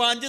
5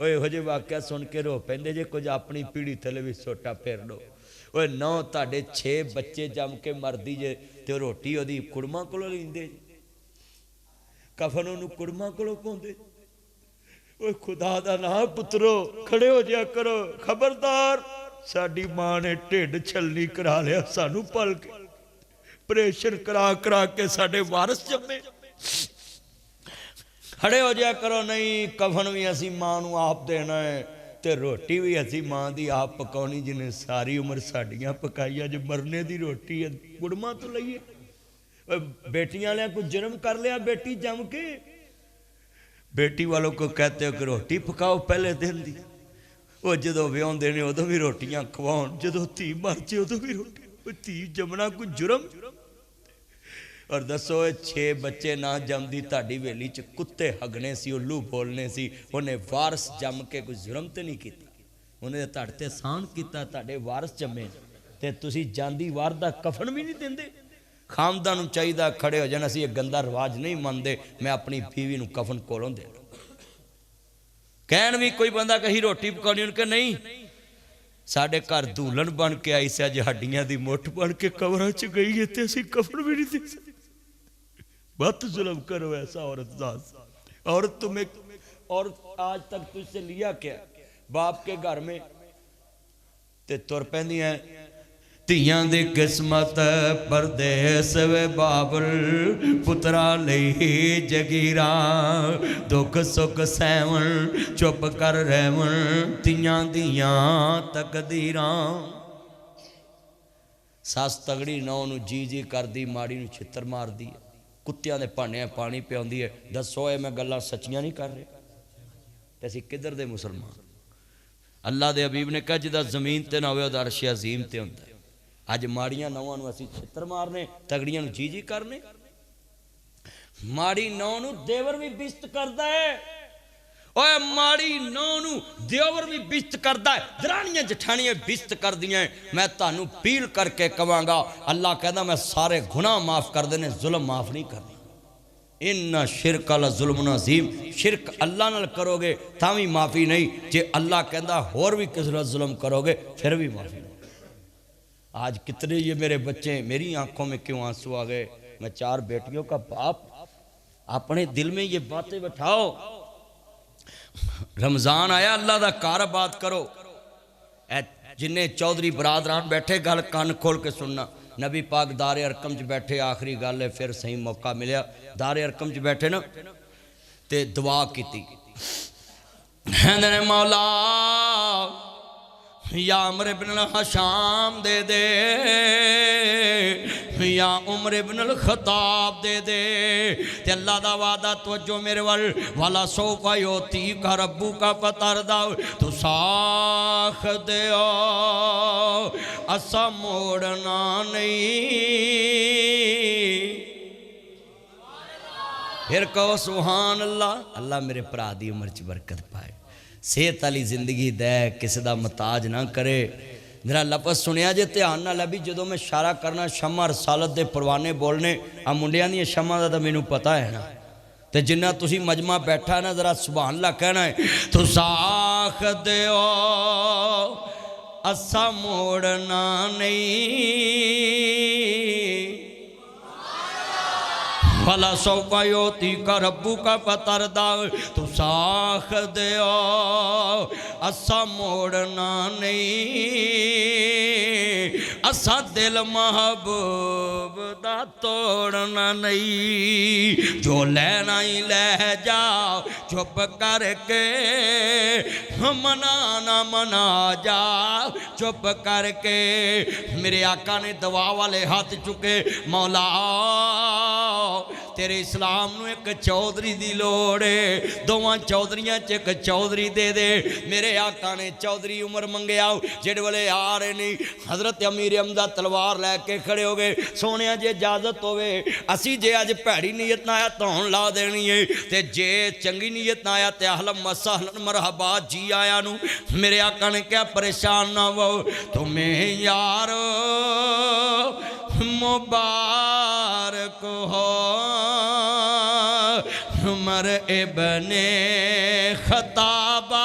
وہ یہو جہے واقعہ سن کے رو پیندے جے کچھ اپنی پیڑھی تھلے بھی سوٹا پھیر لو وہ 9 تہاڈے 6 بچے جم کے مردی جے تے روٹی وہ کڑما کولوں لیندے کفن انہوں کڑما کولوں پاؤندے وہ خدا دا نام پترو کھڑے ہو جایا کرو خبردار ساڈی ماں نے ٹھڈ چھلنی کرا لیا سانو پل کے پریشر کرا کے ساڈے وارث جمے کھڑے ہو جایا کرو نہیں کفن بھی اسی ماں نو آپ دینا ہے تے روٹی بھی اسی ماں دی آپ پکاونی جنہیں ساری عمر ساڑیاں پکائیاں جو مرنے دی روٹی ہے کڑما تو لئیے بیٹیاں لیا کچھ جرم کر لیا بیٹی جم کے بیٹی والوں کو کہتے ہو کہ روٹی پکاؤ پہلے دن دی وہ جدو ویون دینے ادو بھی روٹیاں کھواؤں جدو تھی مرچے ادو بھی روٹی وہ تھی جمنا کچھ جرم اور دسو 6 بچے نہ جم دی تاڑی ویلی چ کتے ہگنے سی الو بولنے سی انہیں وارس جم کے کچھ جرم تے نہیں کیتا انہیں تاڑتے سان کیتا تاڑے وارس جمے تے تسی جاندی واردہ کفن بھی نہیں دیندے خامدانوں چاہیدہ کھڑے ہو جانا سی یہ گندہ رواج نہیں مندے میں اپنی بیوی نو کفن کولوں دے لوں کہن بھی کوئی بندہ کہیں روٹی پکانی ان کے نہیں ساڑھے کار دولن بن کے آئی سے آج ہڈیاں دی موٹ بن کے کورا چ گئی ہے تے اسی کفن بھی نہیں دے سکتے بہت ظلم کرو ایسا عورت ذات عورت تمہیں اور آج تک تجھ سے لیا کیا باپ کے گھر میں تے تور پہنی ہے تیاں دی قسمت پردیس وے بابل پترا لئی جگیران دکھ سکھ سیون چپ کر رہون تیاں دیاں تقدیران ساس تگڑی نو نو جی کر دی ماڑی نو چھتر مار دی کتیاں دے پانے ہیں پانی پہ ہوندی ہے دسو ہے میں گلہ سچیاں نہیں کر رہے تیسی کدھر دے مسلمان اللہ دے حبیب نے کہا جدہ زمین تے نہ ہوئے اور عرش عظیم تے ہوندہ ہے آج ماڑیاں نوان اسی چھتر مارنے تگڑیاں نو جی کرنے ماڑی نو دیور بھی بیست کردہ ہے اوہ ماڑی نو دیور بھی بیست کردہ ہے درانیاں جٹھانیاں بیست کر دیا ہیں میں تانو پیل کر کے کہاں اللہ کہنا میں سارے گناہ معاف کر دینے ظلم معاف نہیں کرنے انہا شرک اللہ ظلم عظیم شرک اللہ نال کرو گے تامی معافی نہیں جے اللہ کہنا اور بھی کس لئے ظلم کرو گے پھر بھی معافی نہیں آج کتنے یہ میرے بچے میری آنکھوں میں کیوں آنسو آگئے میں 4 بیٹیوں کا باپ اپنے دل میں یہ باتیں بٹھاؤ رمضان آیا اللہ دا کار بات کرو جنہیں چودھری برادران بیٹھے گل کان کھول کے سننا نبی پاک دار ارکم چ بیٹھے آخری گل ہے پھر صحیح موقع ملیا دار ارکم چ بیٹھے نا تے دعا کی تھی مولا یا عمر ابن الحشام دے دے یا عمر ابن الخطاب دے دے تے اللہ دا وعدہ توجہ میرے والا سوفا یوتی کا ربو کا پتر داو تو ساکھ دے اسا موڑنا نہیں پھر کہو سبحان اللہ اللہ میرے پرادی عمر چ برکت پائے صحت علی زندگی دے کسی دا محتاج نہ کرے میرا لفظ سنیا جے دھیان نال ابھی جدوں میں اشارہ کرنا شمع رسالت دے پروانے بولنے آ منڈیاں دی شمع دا تے مینوں پتہ ہے نا تے جنہ تسی مجمع بیٹھا نا ذرا سبحان اللہ کہنا ہے تو ساکھ دیو اسا موڑنا نہیں فلا سوفا یوتی کا ربو کا پتر داو تو ساکھ دیو اسا موڑنا نہیں اسا دل محبوب دا توڑنا نہیں جو لینا ہی لے جاؤ چپ کر کے منا نہ منا جاؤ چپ کر کے میرے آقا نے دعا والے ہاتھ چکے مولا تیرے اسلام نو ایک چودری دی لوڑے دوواں چودریاں چ ایک چودری دے دے میرے آقا نے چودری عمر منگے آؤ جڑ والے آ رہے نہیں حضرت امیر حمزہ تلوار لے کے کھڑے ہو گئے سونے جے اجازت ہوئے اسی جے آج پیڑی نیت نہ آیا تون لا دینی ہے تے جے چنگی نیت نہ آیا تے اہلا مسہلا مرحبا جی آیا نو میرے آقا نے کیا پریشان نہ ہو تمہیں یارو مبارک ہو عمر ابن خطابہ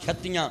36।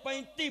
35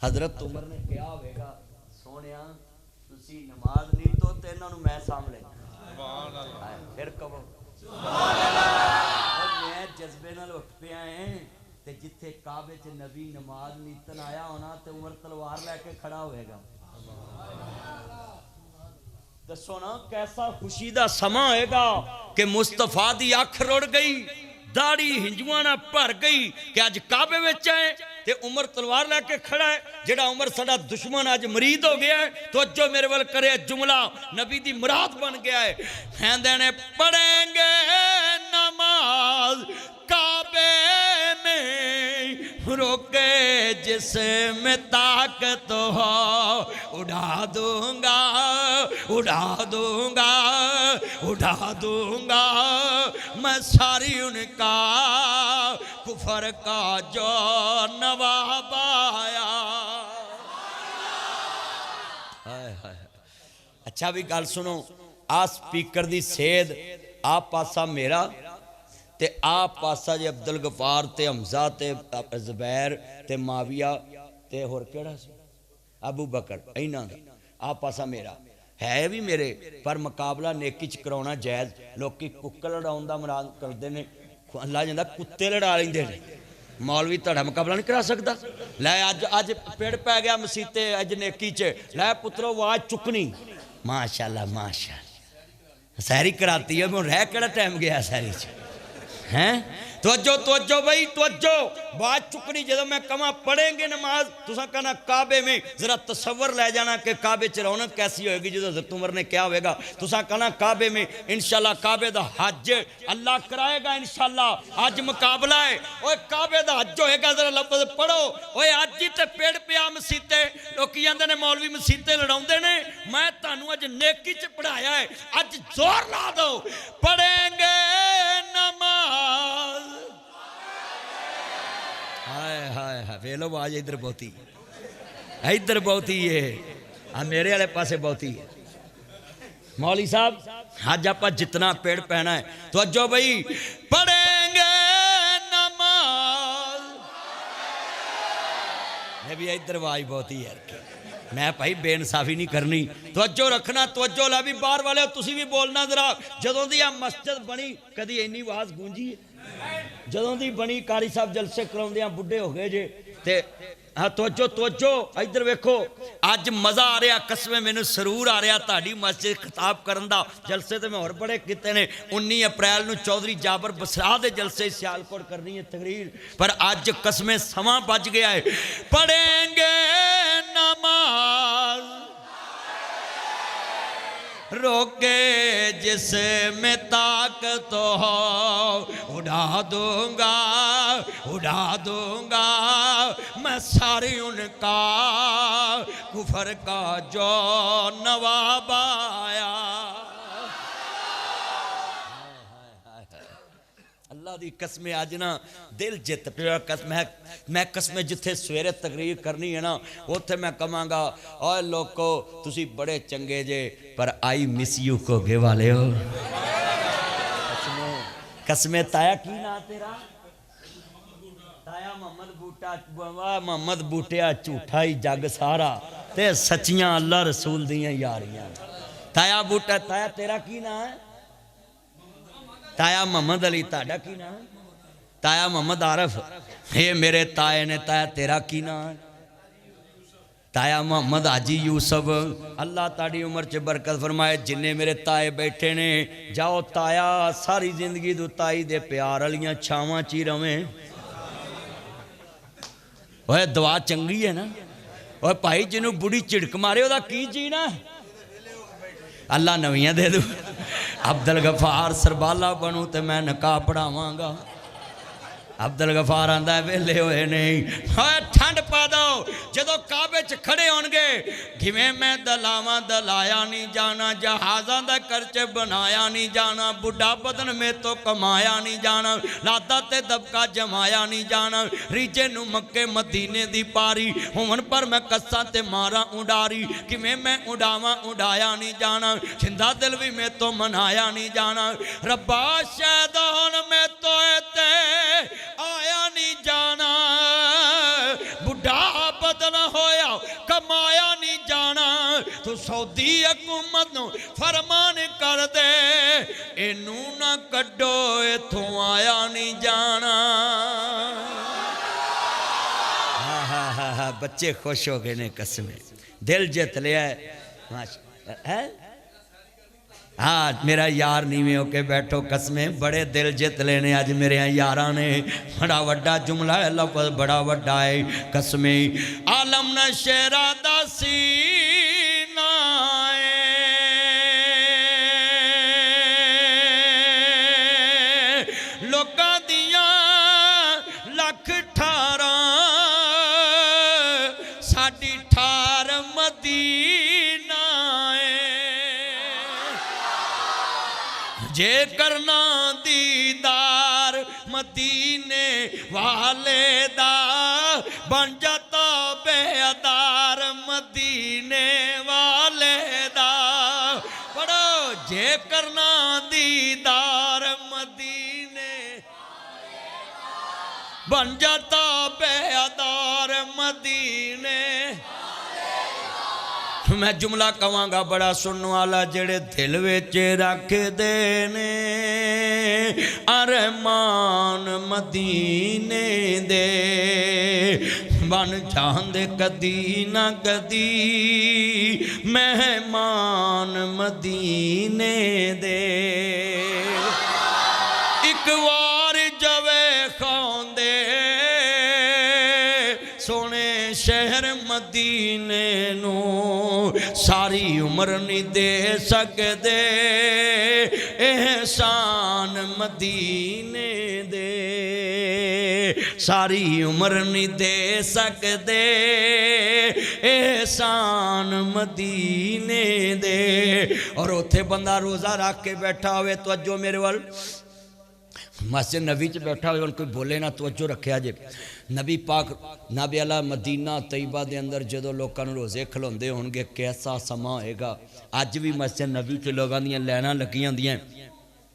حضرت عمر نے کیا ہوئے گا سونیا تسی نماز نہیں تو انہاں نوں میں سامھ لینا سبحان اللہ پھر کہو سبحان اللہ میں جذبے نال اٹھ پیا ہیں تے جتھے کعبے چ نبی نماز نیتن آیا ہونا تے عمر تلوار لے کے کھڑا ہوئے گا دسو نا کیسا خوشی دا سما ہوئے گا کہ مصطفیٰ دی اکھ رڑ گئی داڑھی ہنجوانا بھر گئی کہ اج کعبے وچ آئے تے عمر تلوار لے کے کھڑا ہے جڑا عمر ساڈا دشمن اج مرید ہو گیا ہے تو جو میرے ول کرے جملہ نبی دی مراد بن گیا ہے کہندے نے پڑھیں گے نماز کعبے میں روکے جس میں طاقت ہو اڑا دوں گا اڑا دوں گا اڑا دوں گا میں ساری ان کا کفر کا جو نواب آیا اچھا بھی گل سنو آ سپیکر دی سید آ پاسا میرا تے آپ پاسا جے عبدالغفار تے حمزہ تے زبیر تے معاویہ تے ہور کیڑا سی ابو بکر اینا دا آپ پاسا میرا ہے بھی میرے پر مقابلہ نیکی چ کراؤنا جائز لوگ کی ککل لڑاؤں دا مراد کر دینے اللہ جاندہ کتے لڑا لیں دے مولوی تڑا مقابلہ نہیں کرا سکتا لائے آج پیڑ پہ گیا مسیطے اج نیکی چے لائے پترو وہ آج چکنی ماشاءاللہ ماشاءاللہ سہری کراتی ہے میں رہ کڑا ٹائم گیا سہری چے ہیں توجہ بھائی توجہ بات چکنی جدو میں کما پڑھیں گے نماز تسا کہنا کعبے میں ذرا تصور لے جانا کہ کعبے چ رونق کیسی ہوئے گی جدو حضرت عمر نے کیا ہوئے گا تسا کہنا کعبے میں انشاءاللہ کعبے دا حج اللہ کرائے گا انشاءاللہ آج مقابلہ ہے اوہ کعبے دا حج ہوئے گا ذرا لفظ پڑھو اوہ آج جیتے پیڑ پیا مسیطے لوکی اندے نے مولوی مسیطے لڑاؤں دے نے میں تانوں آج نیکی چ پڑھایا ہے آج زور لا دو پڑھیں گے نماز ہائے ہائے ہائے ویلو آج ادھر بہتی ہے میرے والے پاسے بہتی ہے مولوی صاحب آج آپ جتنا پیڑ پہنا ہے توجہ بھائی پڑھیں گے نماز میں بھی ادھر آج بہتی ہے میں بھائی بے انصافی نہیں کرنی توجہ رکھنا توجہ لے بھی باہر والے تسی بھی بولنا ذرا جدوں دی مسجد بنی کدی اینی آواز گونجی ہے جدوں دی بنی قاری صاحب جلسے کراؤندیاں بڈھے ہو گئے جے تے ہاں توجہ ادھر ویکھو اج مزہ آ رہا قسمیں مینوں سرور آ رہا تہاڈی مسجد خطاب کرن دا جلسے تے میں اور بڑے کیتے نے 19 اپریل نو چودھری جابر بسرا دے جلسے سیالکوٹ کرنی ہے تقریر پر اج قسمیں سماں بچ گیا ہے پڑھیں گے نماز روکے جس میں طاقت ہو اڑا دوں گا میں ساری ان کا کفر کا جو نواب آیا اللہ دی قسمیں آج نا دل جت میں قسمیں جتھے سویرے تقریر کرنی ہے نا اوتھے میں کہاں گا اوہ لوگو تسی بڑے چنگے جے پر آئی مس یو کو گے والے ہو قسمیں تایا کی نا تیرا تایا محمد بوٹیا جھوٹا ہی جگ سارا تے سچیاں اللہ رسول دیاں یاریاں تایا بوٹا تایا تیرا کی نا ہے تایا محمد علی تاڑا کی نا تایا محمد عارف یہ میرے تائے نے تایا تیرا کی نا تایا محمد حاجی یوسف اللہ تاڑی عمر چے برکت فرمائے جنہیں میرے تائے بیٹھے نے جاؤ تایا ساری زندگی دو تائی دے پیار علیاں چھاواں چی رویں وہ دعا چنگی ہے نا وہ پائی جنہوں بڑی چڑک مارے ہو دا کی جینا اللہ نویاں دے دو عبدالغفار سربالا بنوں تے میں نکاح پڑھاواں گا عبدالغفار آندہ ہے ویلے ہوئے نہیں ٹھنڈ پا دو جدو کعبے چ کھڑے ہونگے گھویں میں دلاواں دلایا نہیں جانا جہازاں دا کرچے بنایا نہیں جانا بڑھا بدن میں تو کمایا نہیں جانا لادا تے دبکا جمایا نہیں جانا ریجے نو مکے مدینے دی پاری ہون پر میں کساں تے مارا اڈاری گھویں میں اڈاواں اڈایا نہیں جانا چھندہ دلوی میں تو منایا نہیں جانا ربا شہدان میں تو تے آیا نہیں جانا بڑھا بدن ہوئے تو سعودی حکومت نو فرمان کر دے اینو نہ کڈو ایتھوں آیا نہیں جانا بچے خوش ہو گئے نے قسمیں دل جت لیا ہے ہاں میرا یار نیویں ہو کے بیٹھو قسمیں بڑے دل جت لینے آج میرے یاراں نے بڑا وڈا جملہ ہے لفظ بڑا وڈا ہے قسمیں عالم نہ شیرہ دا سینہ لوکاں دیاں لکھ ٹھاراں ساڈی ٹھار مدینہ جے کرنا دیدار مدینے والے دا بن جاتا بے ادار مدینے والے دا پڑھو جے کرنا دیدار مدینے بن جاتا بے ادار مدینے میں جملہ کہاں گا بڑا سننے والا جڑے دل وچ رکھ دینے ارمان مدینے دے بن جاندے کدی نہ کدی مہمان مدینے دے ایک وار جوے کھاندے سونے شہر مدینے نو ساری عمر نہیں دے سکدے احسان مدینے دے ساری عمر نہیں دے سکدے احسان مدینے دے اور اتھے بندہ روزہ رکھ کے بیٹھا ہوئے توجہ میرے وال مسجد نبی چ بیٹھا ہوئے ان کوئی بولے نہ توجہ رکھے آجے نبی پاک نبی اللہ مدینہ طیبہ دے اندر جدو لوگاں روزے کھلوندے ہونگے کیسا سما ہوئے گا آج بھی مسجد نبی کے لوگاں دیاں لینا لگیاں دیاں